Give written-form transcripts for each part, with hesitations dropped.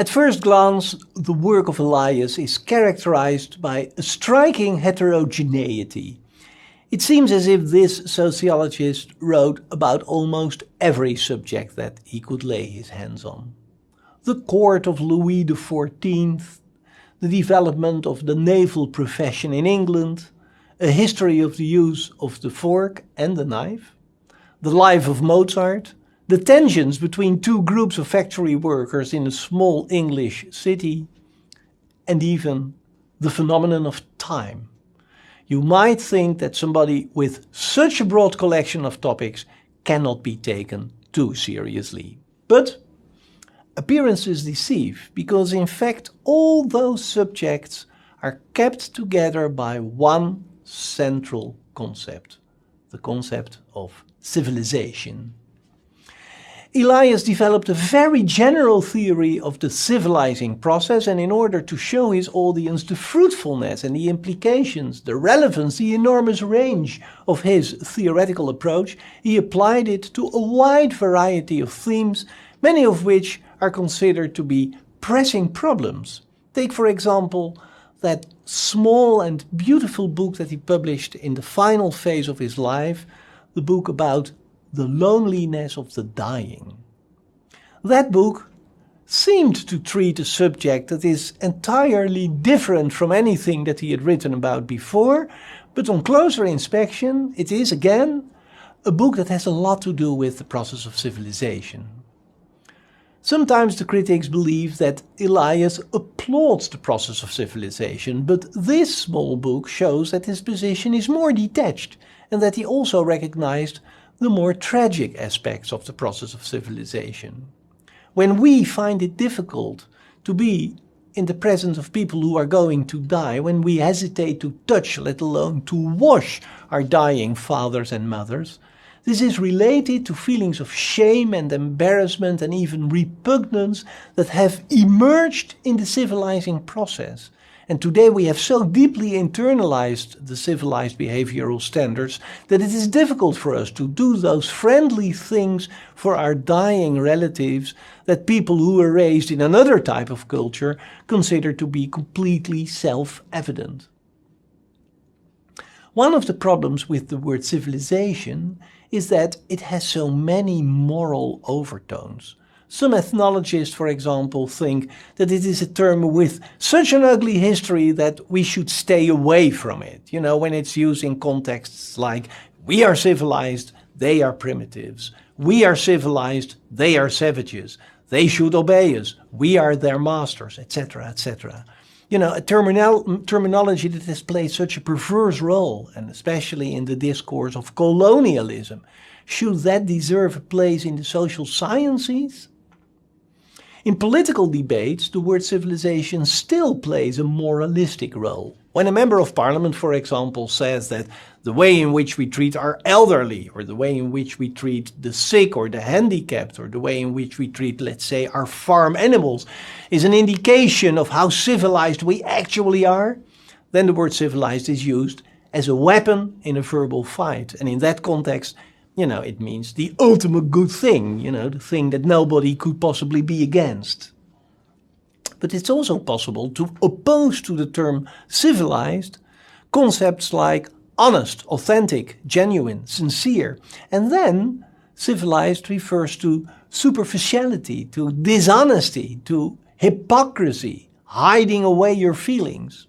At first glance, the work of Elias is characterized by a striking heterogeneity. It seems as if this sociologist wrote about almost every subject that he could lay his hands on. The court of Louis XIV, the development of the naval profession in England, a history of the use of the fork and the knife, the life of Mozart, the tensions between two groups of factory workers in a small English city, and even the phenomenon of time. You might think that somebody with such a broad collection of topics cannot be taken too seriously. But appearances deceive, because in fact all those subjects are kept together by one central concept, the concept of civilization. Elias developed a very general theory of the civilizing process, and in order to show his audience the fruitfulness and the implications, the relevance, the enormous range of his theoretical approach, he applied it to a wide variety of themes, many of which are considered to be pressing problems. Take, for example, that small and beautiful book that he published in the final phase of his life, the book about the loneliness of the dying. That book seemed to treat a subject that is entirely different from anything that he had written about before, but on closer inspection, it is again a book that has a lot to do with the process of civilization. Sometimes the critics believe that Elias applauds the process of civilization, but this small book shows that his position is more detached and that he also recognized the more tragic aspects of the process of civilization. When we find it difficult to be in the presence of people who are going to die, when we hesitate to touch, let alone to wash our dying fathers and mothers, this is related to feelings of shame and embarrassment and even repugnance that have emerged in the civilizing process. And today we have so deeply internalized the civilized behavioral standards that it is difficult for us to do those friendly things for our dying relatives that people who were raised in another type of culture consider to be completely self-evident. One of the problems with the word civilization is that it has so many moral overtones. Some ethnologists, for example, think that it is a term with such an ugly history that we should stay away from it. You know, when it's used in contexts like, we are civilized, they are primitives. We are civilized, they are savages. They should obey us, we are their masters, etc., etc. You know, a terminology that has played such a perverse role, and especially in the discourse of colonialism. Should that deserve a place in the social sciences? In political debates, the word civilization still plays a moralistic role. When a member of parliament, for example, says that the way in which we treat our elderly, or the way in which we treat the sick or the handicapped, or the way in which we treat, let's say, our farm animals, is an indication of how civilized we actually are, then the word civilized is used as a weapon in a verbal fight. And in that context, you know, it means the ultimate good thing, you know, the thing that nobody could possibly be against. But it's also possible to oppose to the term civilized concepts like honest, authentic, genuine, sincere. And then civilized refers to superficiality, to dishonesty, to hypocrisy, hiding away your feelings.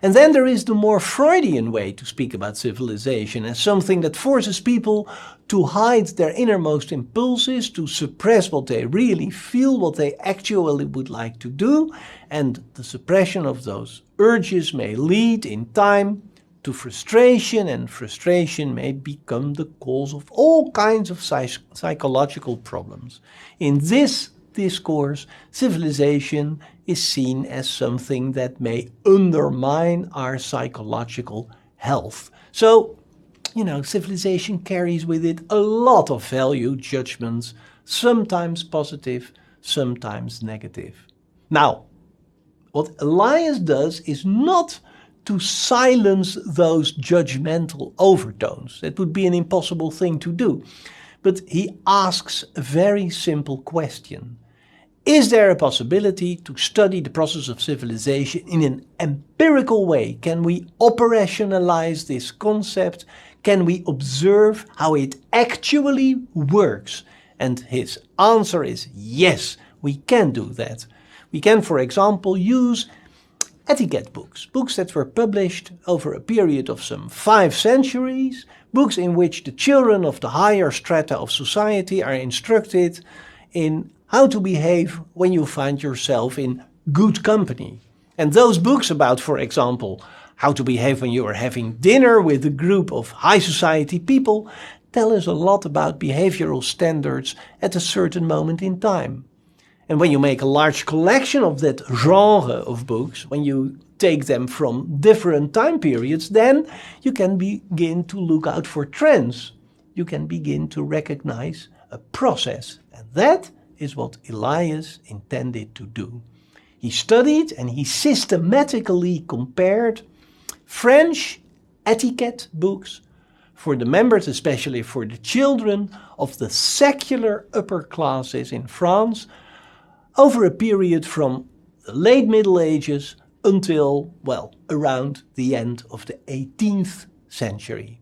And then there is the more Freudian way to speak about civilization as something that forces people to hide their innermost impulses, to suppress what they really feel, what they actually would like to do, and the suppression of those urges may lead in time to frustration, and frustration may become the cause of all kinds of psychological problems. In this discourse, civilization is seen as something that may undermine our psychological health. So, you know, civilization carries with it a lot of value judgments, sometimes positive, sometimes negative. Now, what Elias does is not to silence those judgmental overtones. That would be an impossible thing to do. But he asks a very simple question. Is there a possibility to study the process of civilization in an empirical way? Can we operationalize this concept? Can we observe how it actually works? And his answer is yes, we can do that. We can, for example, use etiquette books, books that were published over a period of some 5 centuries, books in which the children of the higher strata of society are instructed in how to behave when you find yourself in good company. And those books about, for example, how to behave when you are having dinner with a group of high society people tell us a lot about behavioral standards at a certain moment in time. And when you make a large collection of that genre of books, when you take them from different time periods, then you can begin to look out for trends. You can begin to recognize a process. And that is what Elias intended to do. He studied and he systematically compared French etiquette books for the members, especially for the children of the secular upper classes in France, over a period from the late Middle Ages until, well, around the end of the 18th century.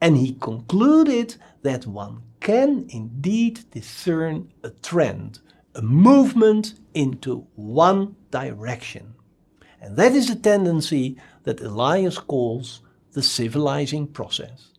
And he concluded that one can indeed discern a trend, a movement into one direction. And that is a tendency that Elias calls the civilizing process.